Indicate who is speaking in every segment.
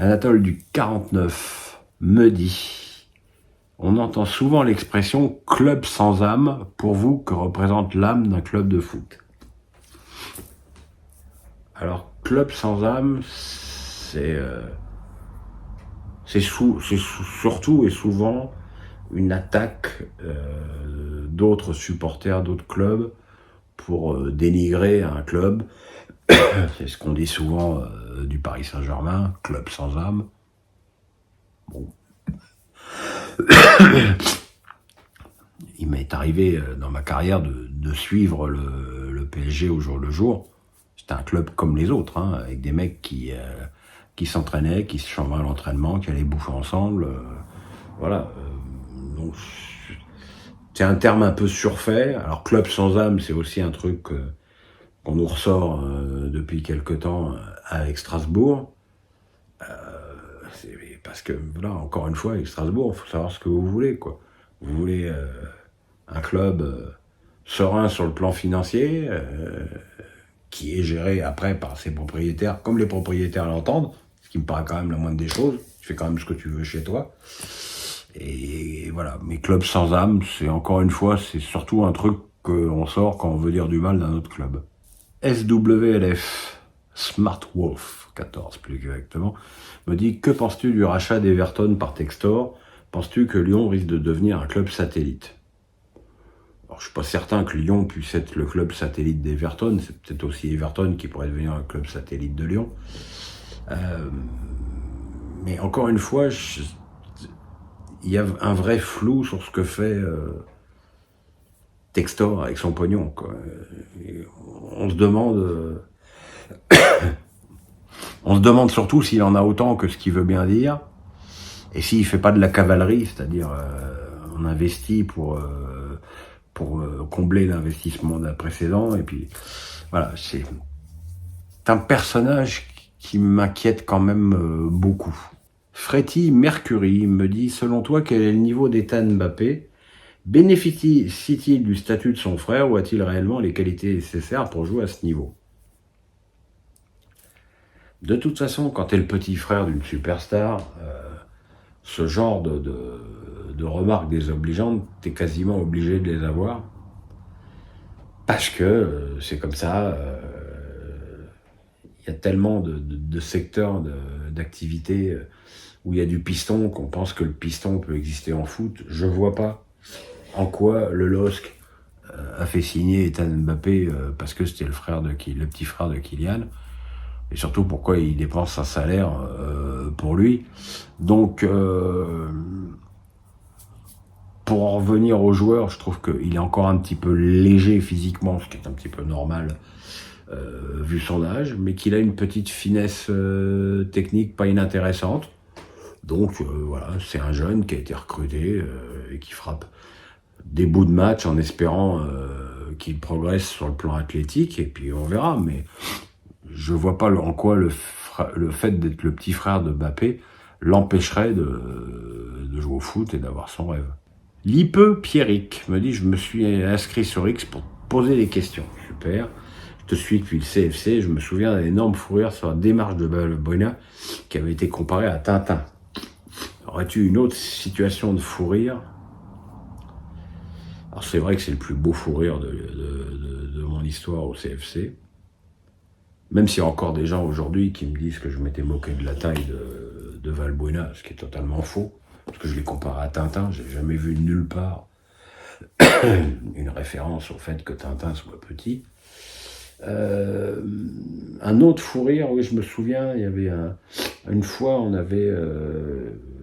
Speaker 1: Anatole du 49 me dit: on entend souvent l'expression club sans âme. Pour vous, que représente l'âme d'un club de foot? Alors, club sans âme, c'est surtout et souvent une attaque d'autres supporters, d'autres clubs, pour dénigrer un club. C'est ce qu'on dit souvent du Paris Saint-Germain, club sans âme. Bon. Il m'est arrivé dans ma carrière de suivre le PSG au jour le jour. C'était un club comme les autres, hein, avec des mecs qui s'entraînaient, qui se chambraient à l'entraînement, qui allaient bouffer ensemble. Voilà. Donc, c'est un terme un peu surfait. Alors, club sans âme, c'est aussi un truc qu'on nous ressort depuis quelque temps avec Strasbourg. Parce que, là, encore une fois, avec Strasbourg, il faut savoir ce que vous voulez, quoi. Vous voulez un club serein sur le plan financier, qui est géré après par ses propriétaires, comme les propriétaires l'entendent, ce qui me paraît quand même la moindre des choses. Tu fais quand même ce que tu veux chez toi. Et voilà, mes clubs sans âme, c'est encore une fois, c'est surtout un truc qu'on sort quand on veut dire du mal d'un autre club. SWLF, Smart Wolf 14 plus exactement, me dit: que penses-tu du rachat d'Everton par Textor? Penses-tu que Lyon risque de devenir un club satellite? Alors, je suis pas certain que Lyon puisse être le club satellite d'Everton. C'est peut-être aussi Everton qui pourrait devenir un club satellite de Lyon. Mais encore une fois, il y a un vrai flou sur ce que fait Textor avec son pognon, quoi. Et on se demande surtout s'il en a autant que ce qu'il veut bien dire, et s'il fait pas de la cavalerie, c'est-à-dire on investit pour combler l'investissement d'un précédent, et puis voilà, c'est un personnage qui m'inquiète quand même beaucoup. Freddy Mercury me dit: selon toi, quel est le niveau d'état de Mbappé? Bénéficie-t-il du statut de son frère, ou a-t-il réellement les qualités nécessaires pour jouer à ce niveau? De toute façon, quand tu es le petit frère d'une superstar, ce genre de remarques désobligeantes, tu es quasiment obligé de les avoir. Parce que c'est comme ça. Il y a tellement de secteurs d'activité où il y a du piston qu'on pense que le piston peut exister en foot. Je vois pas en quoi le LOSC a fait signer Ethan Mbappé parce que c'était le petit frère de Kylian. Et surtout, pourquoi il dépense un salaire pour lui. Donc, pour en revenir au joueur, je trouve qu'il est encore un petit peu léger physiquement, ce qui est un petit peu normal vu son âge, mais qu'il a une petite finesse technique pas inintéressante. Donc voilà, c'est un jeune qui a été recruté et qui frappe des bouts de match en espérant qu'il progresse sur le plan athlétique, et puis on verra. Mais je vois pas en quoi le fait d'être le petit frère de Mbappé l'empêcherait de jouer au foot et d'avoir son rêve. Lipeux Pierrick me dit: je me suis inscrit sur X pour poser des questions. Super. Je te suis depuis le CFC. Je me souviens d'un énorme fou rire sur la démarche de Balbuena qui avait été comparée à Tintin. Aurais-tu une autre situation de fou rire? Alors c'est vrai que c'est le plus beau fou rire de mon histoire au CFC. Même s'il y a encore des gens aujourd'hui qui me disent que je m'étais moqué de la taille de Valbuena, ce qui est totalement faux, parce que je l'ai comparé à Tintin. J'ai jamais vu nulle part une référence au fait que Tintin soit petit. Un autre fou rire, oui, je me souviens, il y avait une fois,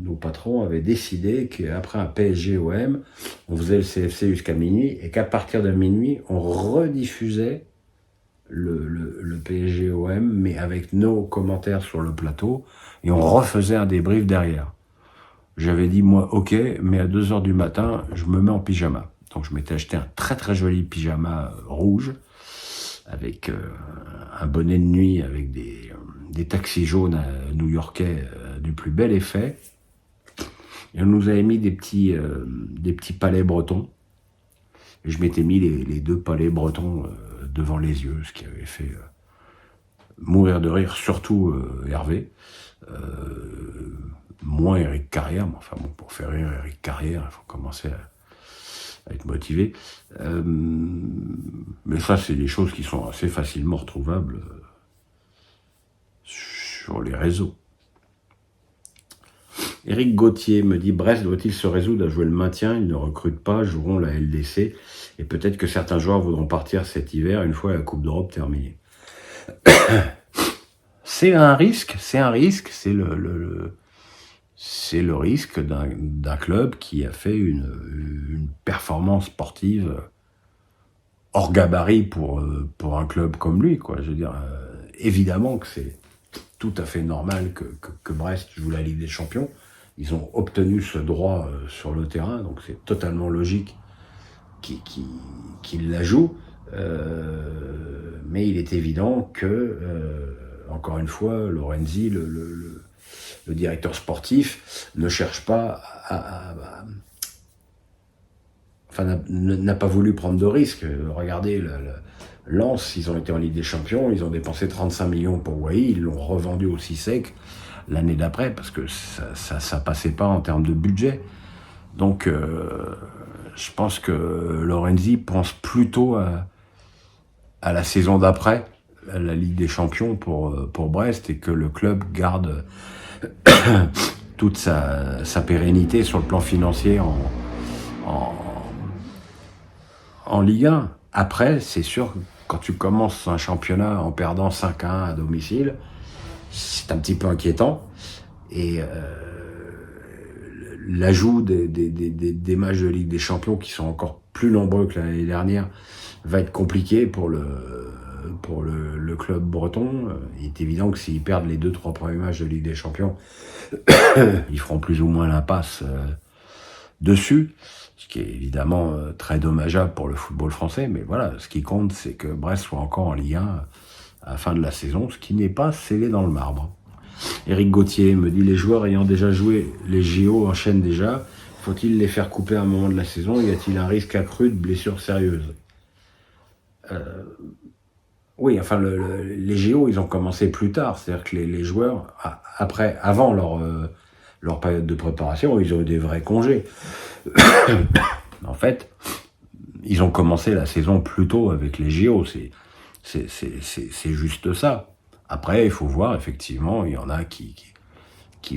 Speaker 1: nos patrons avaient décidé qu'après un PSG-OM, on faisait le CFC jusqu'à minuit, et qu'à partir de minuit, on rediffusait le PSG-OM, mais avec nos commentaires sur le plateau, et on refaisait un débrief derrière. J'avais dit, moi, ok, mais à 2h du matin, je me mets en pyjama. Donc je m'étais acheté un très très joli pyjama rouge, avec un bonnet de nuit, avec des taxis jaunes new-yorkais du plus bel effet. Et on nous avait mis des petits palets bretons. Et je m'étais mis les deux palets bretons devant les yeux, ce qui avait fait mourir de rire, surtout Hervé. Moins Eric Carrière, mais enfin bon, pour faire rire Eric Carrière, il faut commencer à être motivé. Mais ça, c'est des choses qui sont assez facilement retrouvables sur les réseaux. Éric Gauthier me dit, Brest doit-il se résoudre à jouer le maintien? Ils ne recrutent pas, joueront la LDC, et peut-être que certains joueurs voudront partir cet hiver une fois la Coupe d'Europe terminée. C'est un risque, c'est le risque d'un club qui a fait une performance sportive hors gabarit pour un club comme lui, quoi. Je veux dire, évidemment que c'est tout à fait normal que Brest joue la Ligue des Champions. Ils ont obtenu ce droit sur le terrain, donc c'est totalement logique qu'ils la jouent. Mais il est évident que, encore une fois, Lorenzi, le directeur sportif, ne cherche pas n'a pas voulu prendre de risques. Regardez, Lens, ils ont été en Ligue des Champions, ils ont dépensé 35 millions pour Wai, ils l'ont revendu aussi sec l'année d'après, parce que ça passait pas en termes de budget. Donc, je pense que Lorenzi pense plutôt à la saison d'après, la Ligue des Champions pour Brest, et que le club garde toute sa pérennité sur le plan financier en Ligue 1. Après, c'est sûr, quand tu commences un championnat en perdant 5-1 à domicile, c'est un petit peu inquiétant. Et l'ajout des matchs de Ligue des Champions, qui sont encore plus nombreux que l'année dernière, va être compliqué pour le club breton. Il est évident que s'ils perdent les 2-3 premiers matchs de Ligue des Champions, ils feront plus ou moins l'impasse dessus, ce qui est évidemment très dommageable pour le football français. Mais voilà, ce qui compte, c'est que Brest soit encore en Ligue 1 à la fin de la saison, ce qui n'est pas scellé dans le marbre. Éric Gauthier me dit, les joueurs ayant déjà joué les JO enchaînent déjà. Faut-il les faire couper à un moment de la saison? Y a-t-il un risque accru de blessures sérieuses? Oui, enfin, les JO, ils ont commencé plus tard. C'est-à-dire que les joueurs, avant leur période de préparation, ils ont eu des vrais congés. En fait, ils ont commencé la saison plus tôt avec les JO. C'est juste ça. Après, il faut voir, effectivement, il y en a qui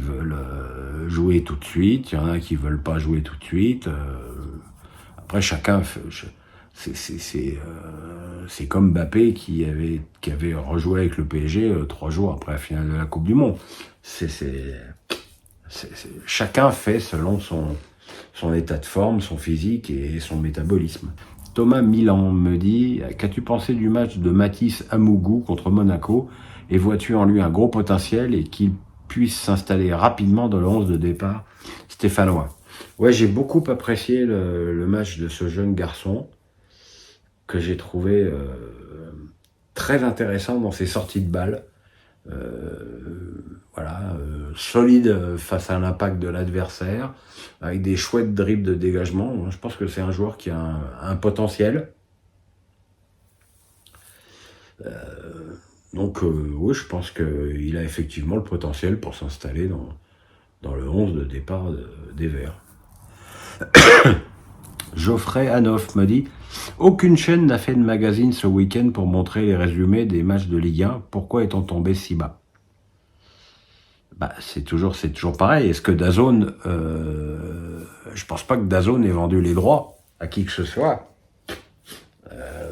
Speaker 1: veulent jouer tout de suite, il y en a qui veulent pas jouer tout de suite. Après, chacun fait, c'est comme Mbappé qui avait rejoué avec le PSG 3 jours après la finale de la Coupe du Monde. Chacun fait selon son état de forme, son physique et son métabolisme. Thomas Milan me dit, qu'as-tu pensé du match de Mathis Amougou contre Monaco, et vois-tu en lui un gros potentiel et qu'il puisse s'installer rapidement dans le 11 de départ stéphanois? Ouais, j'ai beaucoup apprécié le match de ce jeune garçon, que j'ai trouvé très intéressant dans ses sorties de balles. Solide face à l'impact de l'adversaire, avec des chouettes dribbles de dégagement. Je pense que c'est un joueur qui a un potentiel. Oui, je pense qu'il a effectivement le potentiel pour s'installer dans le 11 de départ des Verts. Geoffrey Hanoff me dit, aucune chaîne n'a fait de magazine ce week-end pour montrer les résumés des matchs de Ligue 1. Pourquoi est-on tombé si bas? C'est toujours pareil. Est-ce que DAZN, je pense pas que DAZN ait vendu les droits à qui que ce soit. À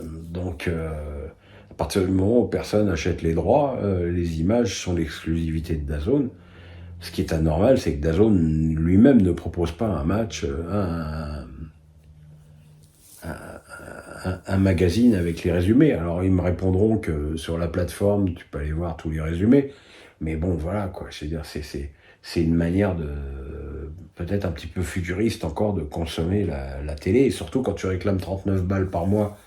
Speaker 1: partir du moment où personne n'achète les droits, les images sont l'exclusivité de DAZN. Ce qui est anormal, c'est que DAZN lui-même ne propose pas un match, un magazine avec les résumés. Alors ils me répondront que sur la plateforme, tu peux aller voir tous les résumés. Mais bon, voilà, quoi. Je veux dire, c'est une manière peut-être un petit peu futuriste encore de consommer la télé. Et surtout, quand tu réclames 39 balles par mois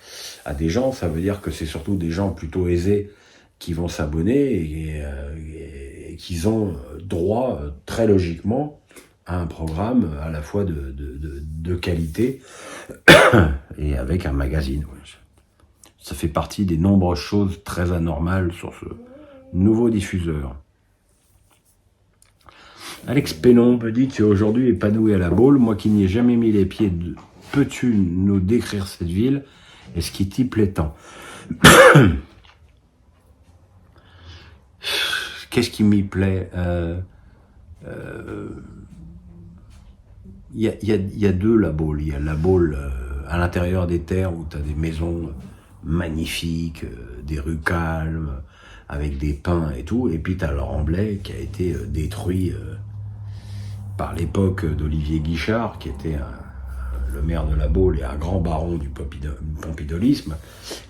Speaker 1: à des gens, ça veut dire que c'est surtout des gens plutôt aisés qui vont s'abonner et qu'ils ont droit, très logiquement, à un programme à la fois de qualité et avec un magazine. Ça fait partie des nombreuses choses très anormales nouveau diffuseur. Alex Pénon me dit, tu es aujourd'hui épanoui à la Baule, moi qui n'y ai jamais mis les pieds, peux-tu nous décrire cette ville et ce qui t'y plaît tant? Qu'est-ce qui m'y plaît? Il y a deux la Baule. Il y a la Baule à l'intérieur des terres où tu as des maisons magnifiques, des rues calmes, avec des pins et tout. Et puis tu as le Remblai qui a été détruit par l'époque d'Olivier Guichard, qui était le maire de la Baule et un grand baron du pompidolisme.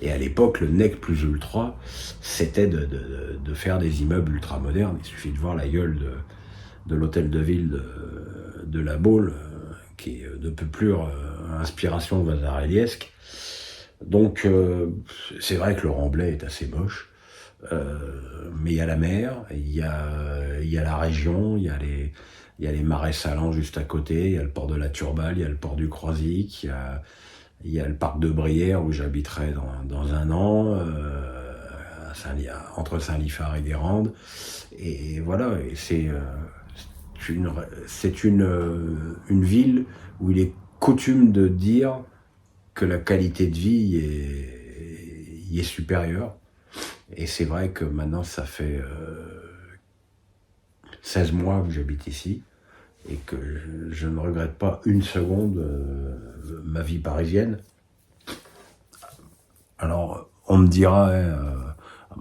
Speaker 1: Et à l'époque, le nec plus ultra, c'était de faire des immeubles ultra modernes. Il suffit de voir la gueule de l'hôtel de ville de la Baule, qui est de peu plus inspiration vasareliesque. Donc, c'est vrai que le Remblai est assez moche. Mais il y a la mer, il y a la région, il y a les marais salants juste à côté, il y a le port de la Turballe, il y a le port du Croisic, il y a le parc de Brière où j'habiterai dans un an, entre Saint-Liphard et Guérande. Et voilà, et c'est une ville où il est coutume de dire que la qualité de vie y est supérieure. Et c'est vrai que maintenant, ça fait 16 mois que j'habite ici et que je ne regrette pas une seconde ma vie parisienne. Alors, on me dira,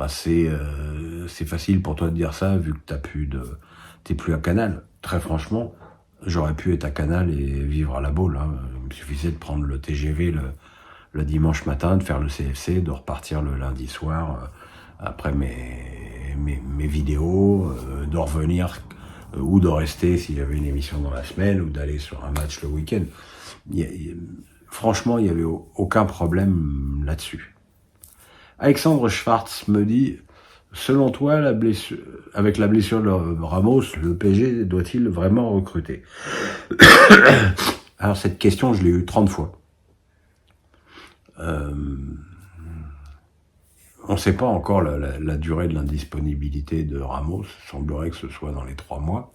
Speaker 1: c'est facile pour toi de dire ça vu que t'es plus à Canal. Très franchement, j'aurais pu être à Canal et vivre à la Baule. Hein. Il me suffisait de prendre le TGV le dimanche matin, de faire le CFC, de repartir le lundi soir après mes vidéos, de revenir ou de rester s'il y avait une émission dans la semaine ou d'aller sur un match le week-end. Franchement, il n'y avait aucun problème là-dessus. Alexandre Schwartz me dit, selon toi, avec la blessure de Ramos, le PSG doit-il vraiment recruter? Alors cette question, je l'ai eue 30 fois. On ne sait pas encore la durée de l'indisponibilité de Ramos. Il semblerait que ce soit dans les 3 mois.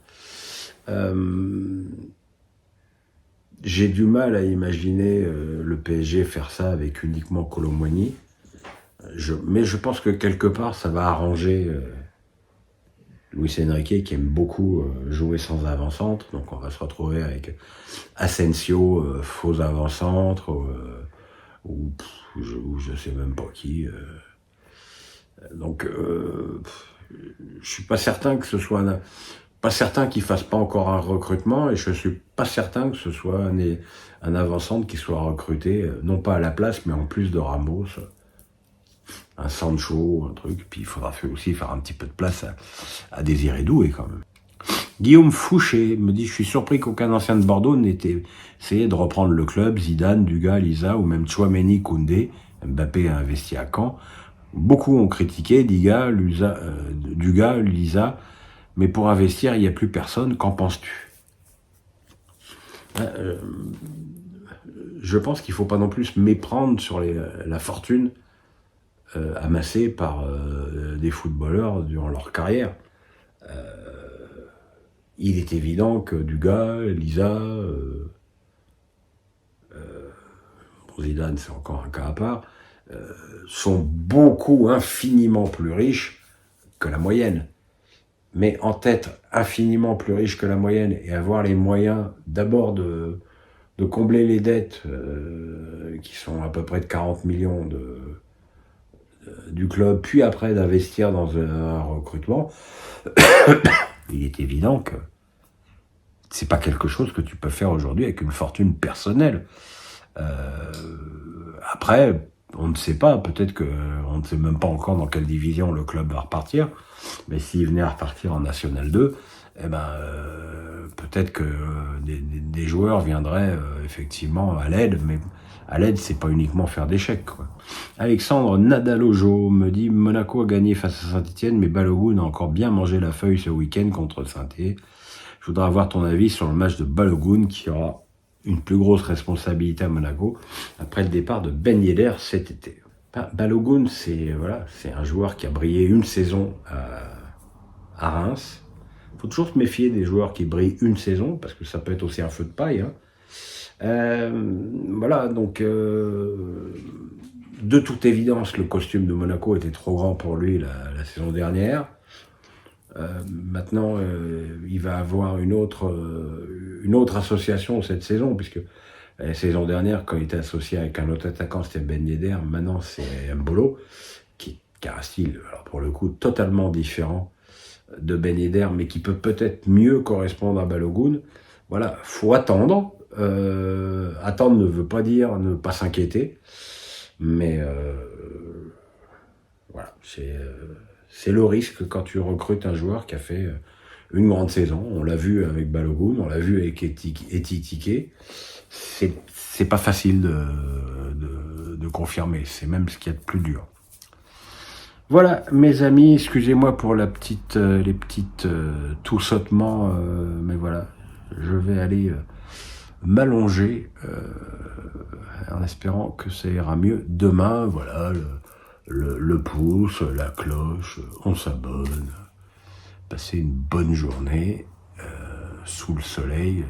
Speaker 1: J'ai du mal à imaginer le PSG faire ça avec uniquement Kolo Muani. Mais je pense que quelque part, ça va arranger Luis Enrique, qui aime beaucoup jouer sans avant-centre. Donc on va se retrouver avec Asensio, faux avant-centre, ou je sais même pas qui. Donc, je suis pas certain que ce soit pas certain qu'il fasse pas encore un recrutement, et je suis pas certain que ce soit un avant-centre qui soit recruté, non pas à la place, mais en plus de Ramos, un Sancho, un truc. Puis il faudra aussi faire un petit peu de place à Désiré Doué quand même. Guillaume Fouché me dit, je suis surpris qu'aucun ancien de Bordeaux n'ait essayé de reprendre le club. Zidane, Dugas, Lisa ou même Tchouaméni, Koundé. Mbappé a investi à Caen. Beaucoup ont critiqué Dugas, Lisa, mais pour investir, il n'y a plus personne. Qu'en penses-tu? Je pense qu'il ne faut pas non plus se méprendre sur la fortune amassée par des footballeurs durant leur carrière. Il est évident que Dugas, Lisa, Zidane, c'est encore un cas à part, sont infiniment plus riches que la moyenne. Mais en tête infiniment plus riches que la moyenne et avoir les moyens d'abord de combler les dettes qui sont à peu près de 40 millions du club, puis après d'investir dans un recrutement, il est évident que c'est pas quelque chose que tu peux faire aujourd'hui avec une fortune personnelle. Après, on ne sait pas, peut-être qu'on ne sait même pas encore dans quelle division le club va repartir, mais s'il venait à repartir en National 2, peut-être que des joueurs viendraient effectivement à l'aide, mais à l'aide, c'est pas uniquement faire des chèques, quoi. Alexandre Nadalojo me dit, Monaco a gagné face à Saint-Etienne, mais Balogun a encore bien mangé la feuille ce week-end contre Saint-Etienne. Je voudrais avoir ton avis sur le match de Balogun qui aura une plus grosse responsabilité à Monaco après le départ de Ben Yedder cet été. Balogun, c'est un joueur qui a brillé une saison à Reims. Il faut toujours se méfier des joueurs qui brillent une saison, parce que ça peut être aussi un feu de paille. Hein. Voilà, donc de toute évidence, le costume de Monaco était trop grand pour lui la saison dernière. Maintenant, il va avoir une autre association cette saison, puisque la saison dernière, quand il était associé avec un autre attaquant, c'était Ben Yedder. Maintenant, c'est Mbolo, qui a un style, alors pour le coup, totalement différent de Ben Yedder, mais qui peut peut-être mieux correspondre à Balogun. Voilà, faut attendre. Attendre ne veut pas dire ne pas s'inquiéter, mais voilà, c'est le risque quand tu recrutes un joueur qui a fait une grande saison. On l'a vu avec Balogun, on l'a vu avec Etitike. C'est pas facile de confirmer, c'est même ce qu'il y a de plus dur. Voilà, mes amis, excusez-moi pour les petites tout sautements, mais voilà, je vais aller m'allonger en espérant que ça ira mieux demain. Voilà, le pouce, la cloche, on s'abonne. Passez une bonne journée sous le soleil,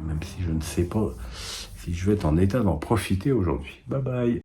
Speaker 1: même si je ne sais pas si je vais être en état d'en profiter aujourd'hui. Bye bye.